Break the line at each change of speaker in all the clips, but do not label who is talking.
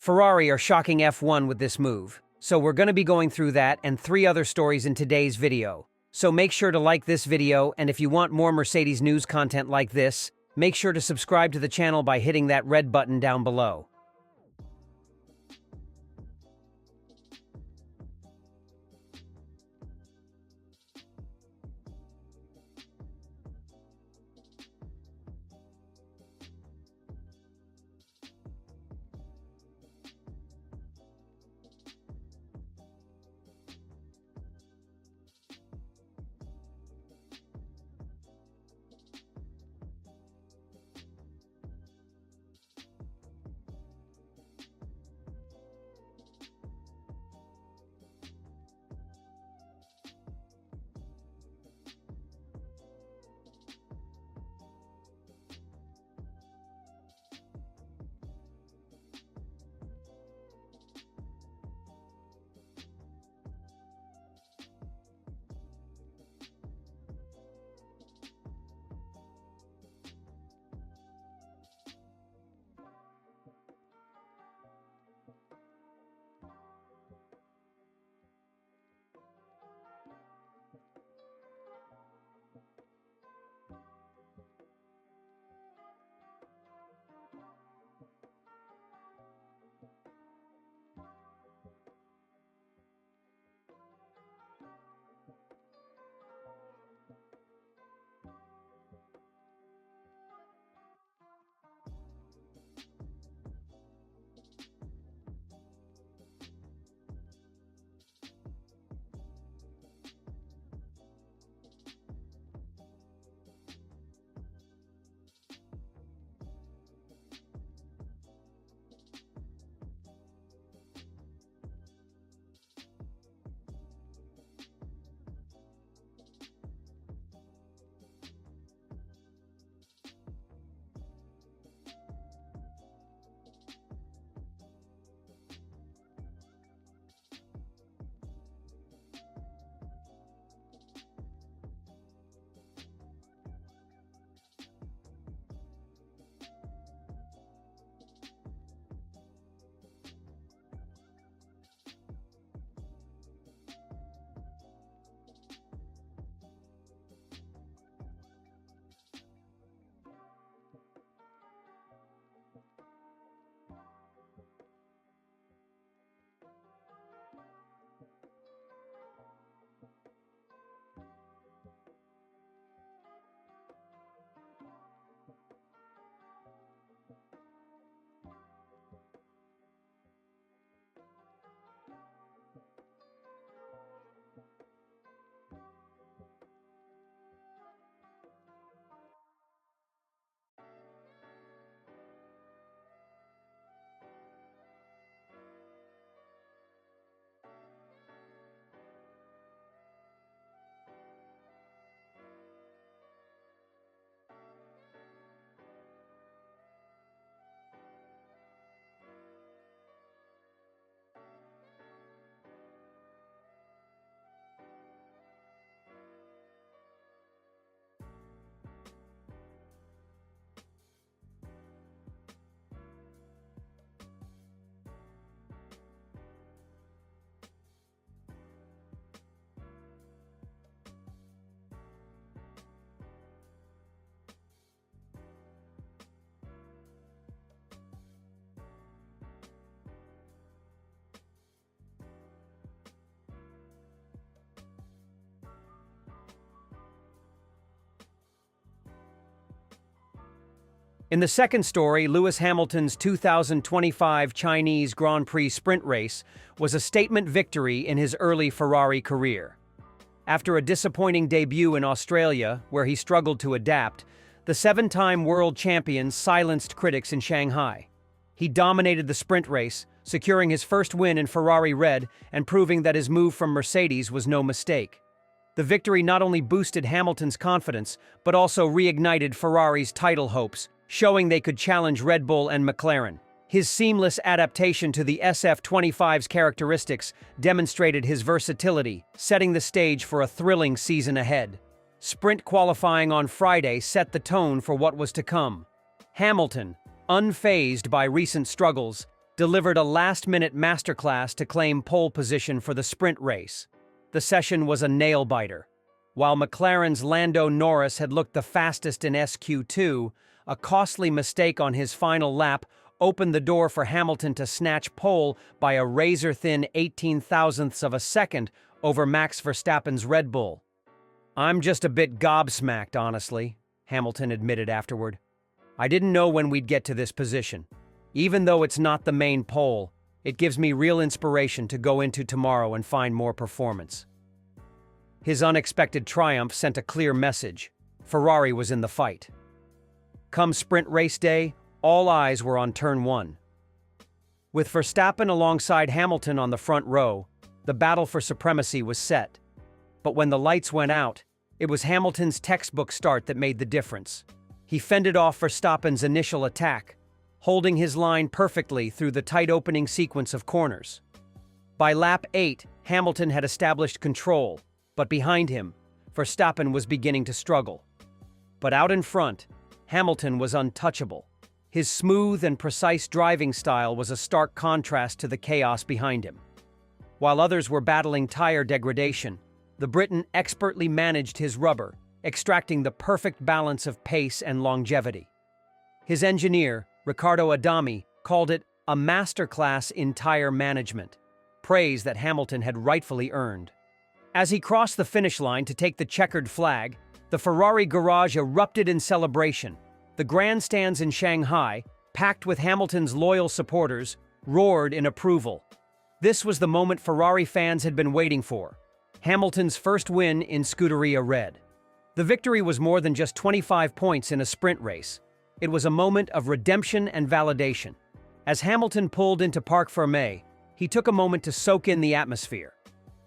Ferrari are shocking F1 with this move. So we're going to be going through that and 3 other stories in today's video. So make sure to like this video, and if you want more Mercedes news content like this, make sure to subscribe to the channel by hitting that red button down below. In the second story, Lewis Hamilton's 2025 Chinese Grand Prix sprint race was a statement victory in his early Ferrari career. After a disappointing debut in Australia, where he struggled to adapt, the 7-time world champion silenced critics in Shanghai. He dominated the sprint race, securing his first win in Ferrari red and proving that his move from Mercedes was no mistake. The victory not only boosted Hamilton's confidence, but also reignited Ferrari's title hopes, showing they could challenge Red Bull and McLaren. His seamless adaptation to the SF25's characteristics demonstrated his versatility, setting the stage for a thrilling season ahead. Sprint qualifying on Friday set the tone for what was to come. Hamilton, unfazed by recent struggles, delivered a last-minute masterclass to claim pole position for the sprint race. The session was a nail-biter. While McLaren's Lando Norris had looked the fastest in SQ2, a costly mistake on his final lap opened the door for Hamilton to snatch pole by a razor-thin 18 thousandths of a second over Max Verstappen's Red Bull. "I'm just a bit gobsmacked, honestly," Hamilton admitted afterward. "I didn't know when we'd get to this position. Even though it's not the main pole, it gives me real inspiration to go into tomorrow and find more performance." His unexpected triumph sent a clear message. Ferrari was in the fight. Come sprint race day, all eyes were on turn 1. With Verstappen alongside Hamilton on the front row, the battle for supremacy was set. But when the lights went out, it was Hamilton's textbook start that made the difference. He fended off Verstappen's initial attack, holding his line perfectly through the tight opening sequence of corners. By lap 8, Hamilton had established control, but behind him, Verstappen was beginning to struggle. But out in front, Hamilton was untouchable. His smooth and precise driving style was a stark contrast to the chaos behind him. While others were battling tire degradation, the Briton expertly managed his rubber, extracting the perfect balance of pace and longevity. His engineer, Riccardo Adami, called it a masterclass in tire management, praise that Hamilton had rightfully earned. As he crossed the finish line to take the checkered flag, the Ferrari garage erupted in celebration. The grandstands in Shanghai, packed with Hamilton's loyal supporters, roared in approval. This was the moment Ferrari fans had been waiting for: Hamilton's first win in Scuderia Red. The victory was more than just 25 points in a sprint race. It was a moment of redemption and validation. As Hamilton pulled into Parc Fermé, he took a moment to soak in the atmosphere.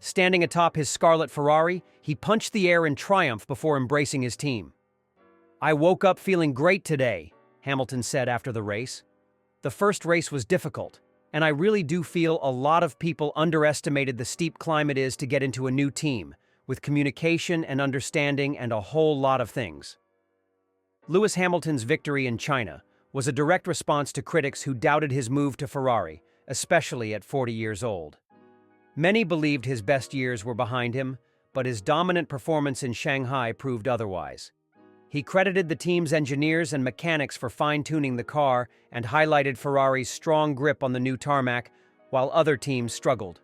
Standing atop his scarlet Ferrari, he punched the air in triumph before embracing his team. "I woke up feeling great today," Hamilton said after the race. "The first race was difficult, and I really do feel a lot of people underestimated the steep climb it is to get into a new team, with communication and understanding and a whole lot of things." Lewis Hamilton's victory in China was a direct response to critics who doubted his move to Ferrari, especially at 40 years old. Many believed his best years were behind him, but his dominant performance in Shanghai proved otherwise. He credited the team's engineers and mechanics for fine-tuning the car and highlighted Ferrari's strong grip on the new tarmac, while other teams struggled.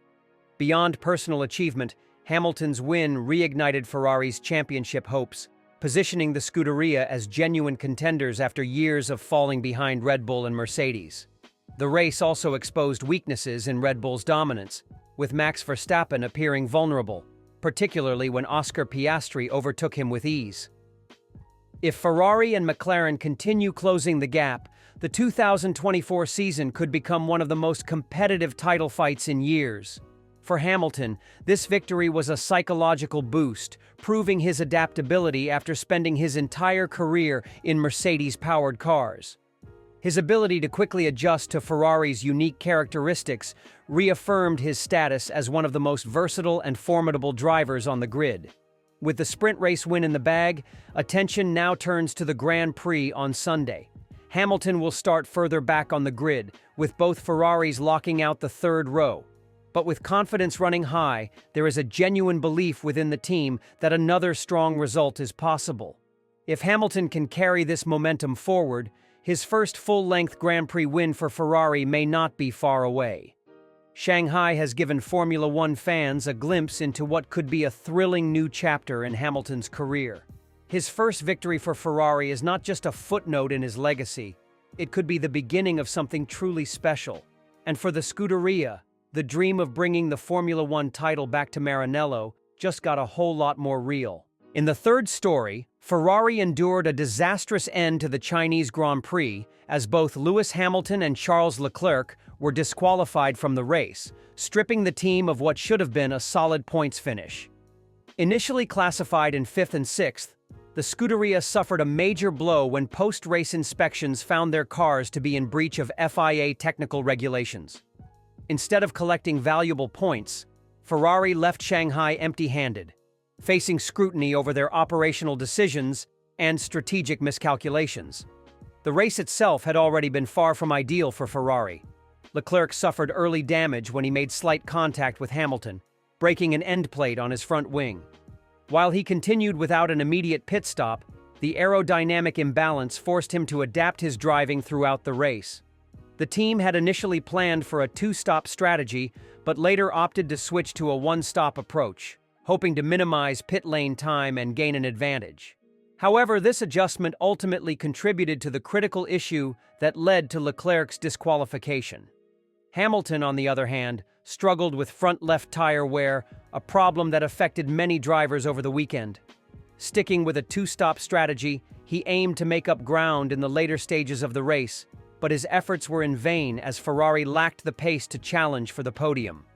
Beyond personal achievement, Hamilton's win reignited Ferrari's championship hopes, positioning the Scuderia as genuine contenders after years of falling behind Red Bull and Mercedes. The race also exposed weaknesses in Red Bull's dominance, with Max Verstappen appearing vulnerable, particularly when Oscar Piastri overtook him with ease. If Ferrari and McLaren continue closing the gap, the 2024 season could become one of the most competitive title fights in years. For Hamilton, this victory was a psychological boost, proving his adaptability after spending his entire career in Mercedes-powered cars. His ability to quickly adjust to Ferrari's unique characteristics reaffirmed his status as one of the most versatile and formidable drivers on the grid. With the sprint race win in the bag, attention now turns to the Grand Prix on Sunday. Hamilton will start further back on the grid, with both Ferraris locking out the third row. But with confidence running high, there is a genuine belief within the team that another strong result is possible. If Hamilton can carry this momentum forward, his first full-length Grand Prix win for Ferrari may not be far away. Shanghai has given Formula One fans a glimpse into what could be a thrilling new chapter in Hamilton's career. His first victory for Ferrari is not just a footnote in his legacy. It could be the beginning of something truly special. And for the Scuderia, the dream of bringing the Formula One title back to Maranello just got a whole lot more real. In the third story, Ferrari endured a disastrous end to the Chinese Grand Prix as both Lewis Hamilton and Charles Leclerc were disqualified from the race, stripping the team of what should have been a solid points finish. Initially classified in 5th and 6th, the Scuderia suffered a major blow when post-race inspections found their cars to be in breach of FIA technical regulations. Instead of collecting valuable points, Ferrari left Shanghai empty-handed, facing scrutiny over their operational decisions and strategic miscalculations. The race itself had already been far from ideal for Ferrari. Leclerc suffered early damage when he made slight contact with Hamilton, breaking an end plate on his front wing. While he continued without an immediate pit stop, the aerodynamic imbalance forced him to adapt his driving throughout the race. The team had initially planned for a two-stop strategy, but later opted to switch to a one-stop approach, hoping to minimize pit lane time and gain an advantage. However, this adjustment ultimately contributed to the critical issue that led to Leclerc's disqualification. Hamilton, on the other hand, struggled with front left tire wear, a problem that affected many drivers over the weekend. Sticking with a two-stop strategy, he aimed to make up ground in the later stages of the race, but his efforts were in vain as Ferrari lacked the pace to challenge for the podium.